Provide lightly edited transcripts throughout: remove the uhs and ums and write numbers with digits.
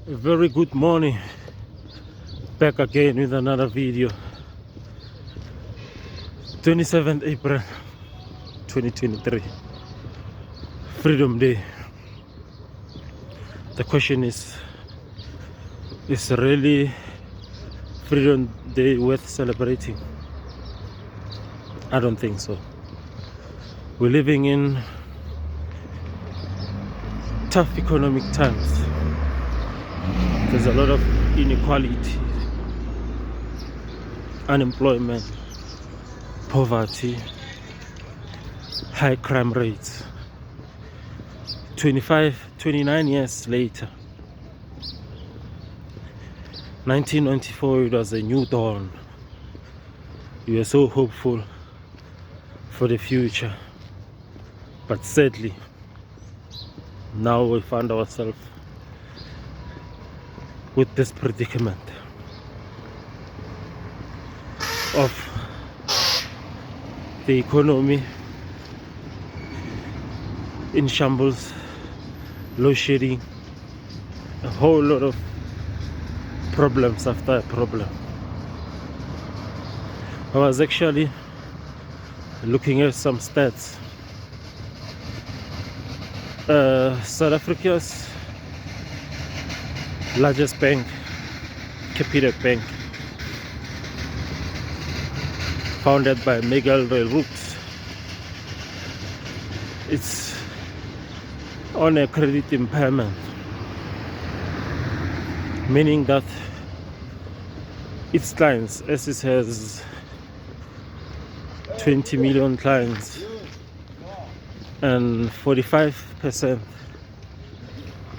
A very good morning, back again with another video. 27th April 2023, Freedom Day. The question is really Freedom Day worth celebrating? I don't think so. We're living in tough economic times. There's a lot of inequality, unemployment, poverty, high crime rates. 29 years later, 1994, it was a new dawn. We were so hopeful for the future, but sadly, now we find ourselves with this predicament of the economy in shambles, load shedding, a whole lot of problems after a problem. I was actually looking at some stats. South Africa's largest bank, Capitec Bank, founded by Miguel Roots, it's on a credit impairment, meaning that its clients, as it has 20 million clients, and 45%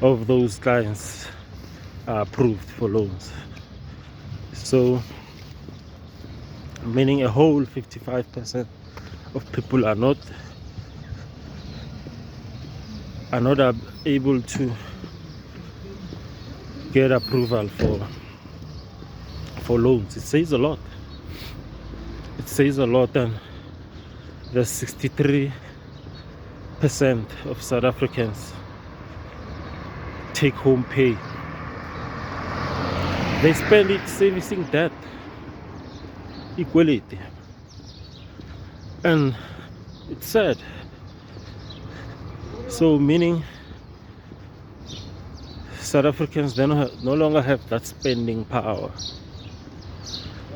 of those clients are approved for loans. So meaning a whole 55% of people are not able to get approval for loans. It says a lot. It says a lot, and there's 63% of South Africans take home pay. They spend it servicing debt, equality, and it's sad. So meaning South Africans, they no longer have that spending power,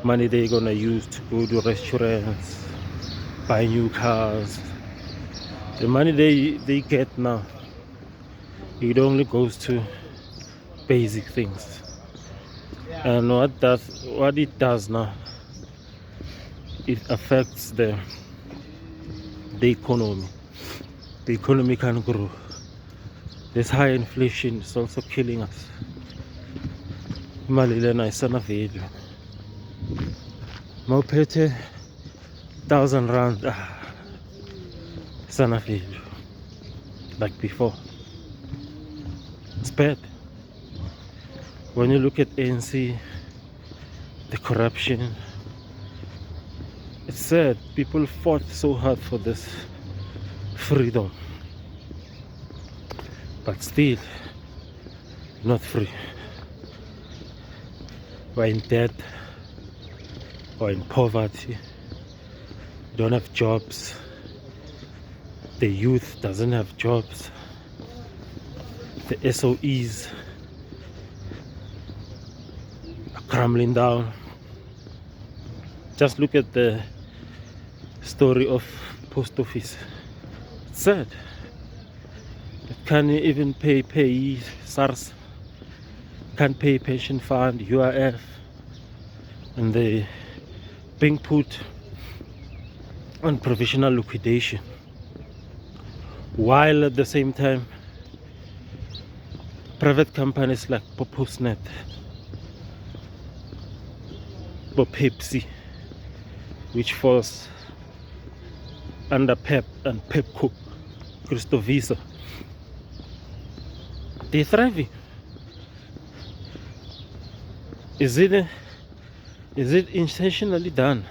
money they're gonna use to go to restaurants, buy new cars. The money they get now, it only goes to basic things. And what it does now, it affects the economy. The economy can't grow. This high inflation is also killing us. Imali lena isana value. Mawuphethe 1,000 rand, isana value like before. It's bad. When you look at ANC, the corruption, it's sad. People fought so hard for this freedom, but still not free. We're in debt, or in poverty, don't have jobs, the youth doesn't have jobs, the SOEs are crumbling down. Just look at the story of post office. It's sad. It can't even pay SARS, can't pay pension fund, UIF, and they being put on provisional liquidation, while at the same time private companies like Popusnet or Pepsi, which falls under Pep and Pepco, Christovisa, they're thriving. Is it intentionally done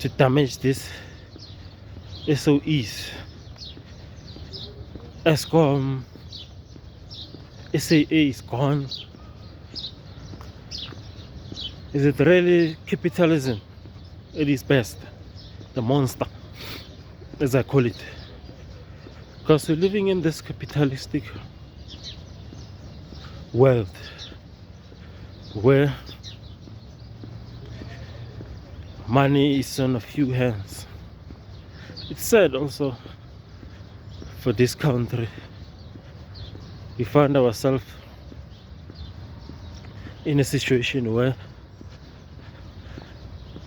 to damage these SOEs? Eskom, SAA is gone. Is it really capitalism at its best? The monster, as I call it. Because we're living in this capitalistic world where money is on a few hands. It's sad also for this country. We find ourselves in a situation where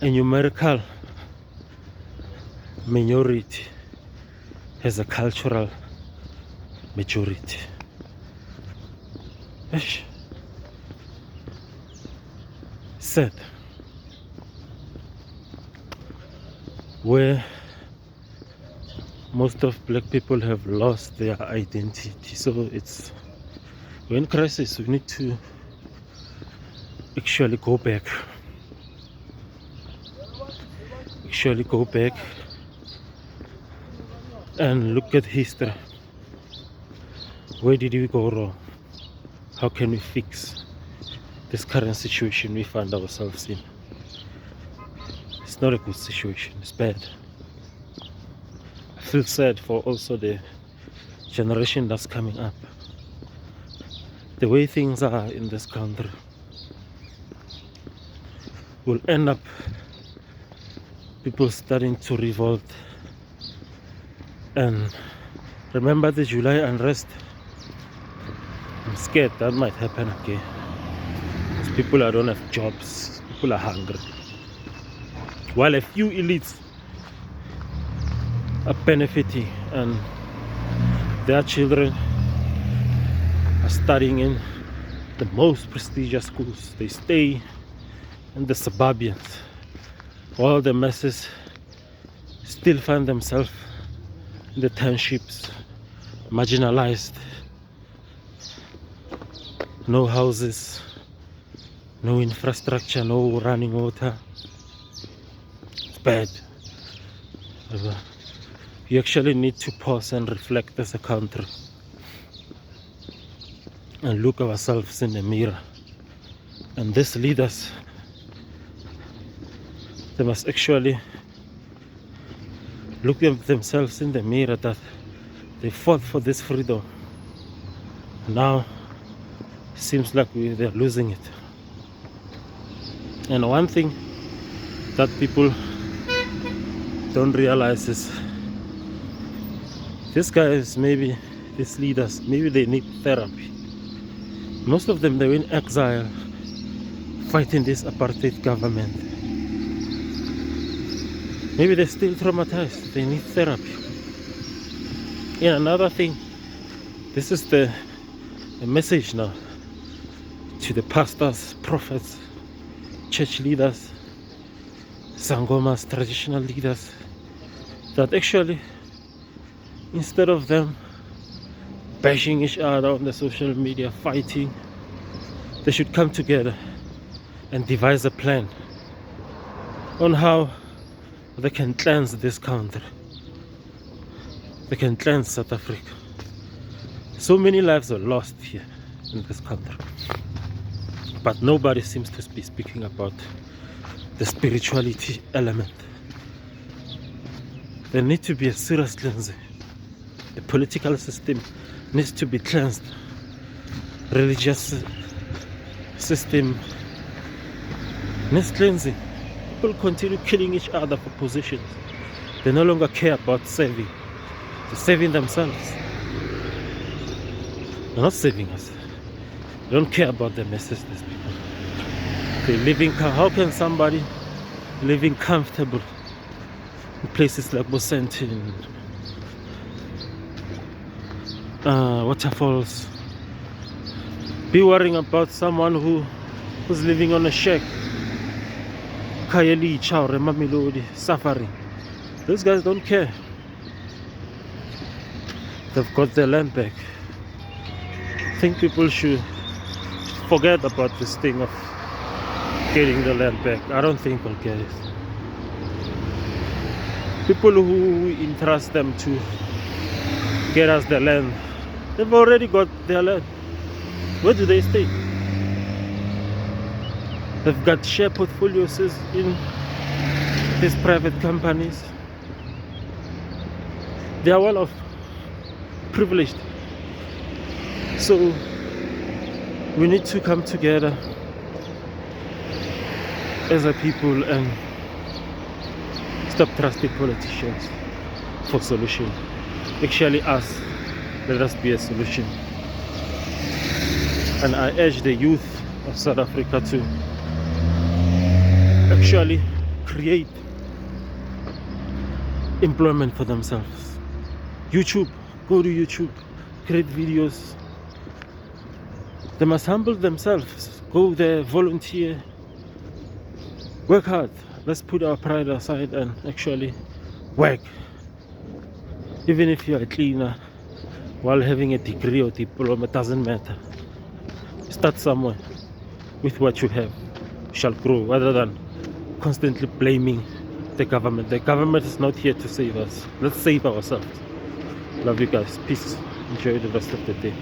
a numerical minority has a cultural majority. Sad. Where most of black people have lost their identity. So it's, we're in crisis. We need to actually go back. And look at history. Where did we go wrong? How can we fix this current situation we find ourselves in? It's not a good situation, it's bad. I feel sad for also the generation that's coming up. The way things are in this country will end up people starting to revolt. And remember the July unrest? I'm scared that might happen again. Because people don't have jobs, people are hungry. While a few elites are benefiting and their children are studying in the most prestigious schools, they stay in the suburbans, while the masses still find themselves in the townships, marginalized, no houses, no infrastructure, no running water. It's bad. We actually need to pause and reflect as a country and look ourselves in the mirror. And these leaders, they must actually look at themselves in the mirror that they fought for this freedom. Now it seems like they're losing it. And one thing that people don't realize is these guys, maybe these leaders, maybe they need therapy. Most of them, they were in exile fighting this apartheid government. Maybe they're still traumatized, they need therapy. And another thing, this is the message now to the pastors, prophets, church leaders, Sangomas, traditional leaders, that actually, instead of them bashing each other on the social media, fighting, they should come together and devise a plan on how they can cleanse this country. They can cleanse South Africa. So many lives are lost here in this country, but nobody seems to be speaking about the spirituality element. There needs to be a serious cleansing. The political system needs to be cleansed. Religious system needs cleansing. People continue killing each other for positions. They no longer care about saving. They're saving themselves. They're not saving us. They don't care about the masses, these people. They're living. How can somebody living comfortable in places like Bosentin, waterfalls, be worrying about someone who's living on a shack, Kayeli, Chaure, Mamelodi, suffering? Those guys don't care. They've got their land back. I think people should forget about this thing of getting the land back. I don't think we'll get it. People who entrust them to get us the land, they've already got their land. Where do they stay? They've got share portfolios in these private companies. They are well off, privileged. So we need to come together as a people and stop trusting politicians for solution. Actually us, let us be a solution. And I urge the youth of South Africa to actually create employment for themselves. YouTube, go to YouTube, create videos. They must humble themselves, go there, volunteer, work hard. Let's put our pride aside and actually work. Even if you're a cleaner while having a degree or diploma, it doesn't matter. Start somewhere with what you have. You shall grow rather than constantly blaming the government. The government is not here to save us. Let's save ourselves. Love you guys. Peace. Enjoy the rest of the day.